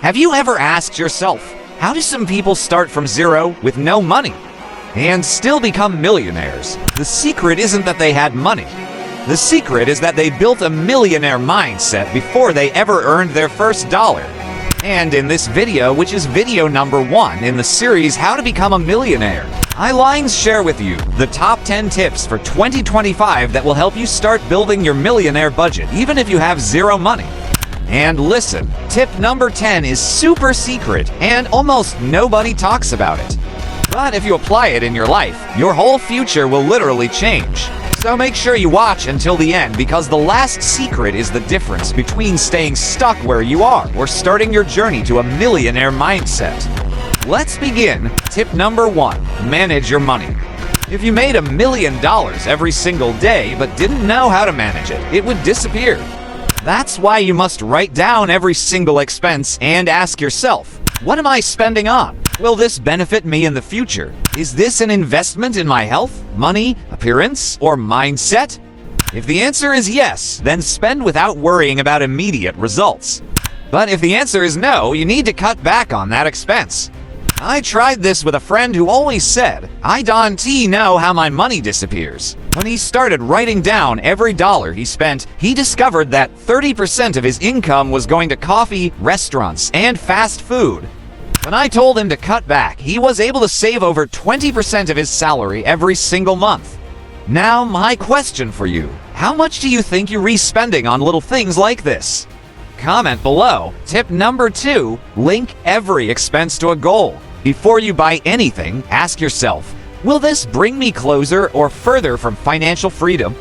Have you ever asked yourself, how do some people start from zero with no money and still become millionaires? The secret isn't that they had money. The secret is that they built a millionaire mindset before they ever earned their first dollar. And in this video, which is video number 1 in the series How to Become a Millionaire, I share with you the top 10 tips for 2025 that will help you start building your millionaire budget even if you have zero money. And listen, tip number 10 is super secret and almost nobody talks about it. But if you apply it in your life, your whole future will literally change. So make sure you watch until the end, because the last secret is the difference between staying stuck where you are or starting your journey to a millionaire mindset. Let's begin. Tip number 1, manage your money. If you made $1 million every single day but didn't know how to manage it, it would disappear. That's why you must write down every single expense and ask yourself, what am I spending on? Will this benefit me in the future? Is this an investment in my health, money, appearance, or mindset? If the answer is yes, then spend without worrying about immediate results. But if the answer is no, you need to cut back on that expense. I tried this with a friend who always said, I don't know how my money disappears. When he started writing down every dollar he spent, he discovered that 30% of his income was going to coffee, restaurants, and fast food. When I told him to cut back, he was able to save over 20% of his salary every single month. Now, my question for you, how much do you think you're spending on little things like this? Comment below. Tip number 2, link every expense to a goal. Before you buy anything, ask yourself, will this bring me closer or further from financial freedom?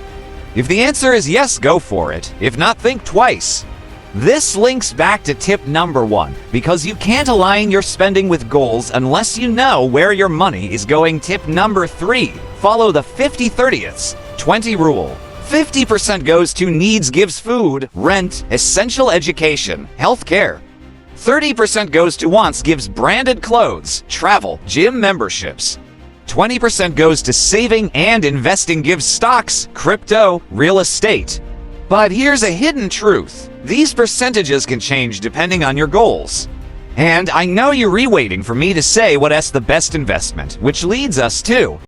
If the answer is yes, go for it. If not, think twice. This links back to tip number 1, because you can't align your spending with goals unless you know where your money is going. Tip number 3, follow the 50-30-20 rule. 50% goes to needs, gives food, rent, essential education, healthcare. 30% goes to wants, gives branded clothes, travel, gym memberships. 20% goes to saving and investing, gives stocks, crypto, real estate. But here's a hidden truth. These percentages can change depending on your goals. And I know you're waiting for me to say what's the best investment, which leads us to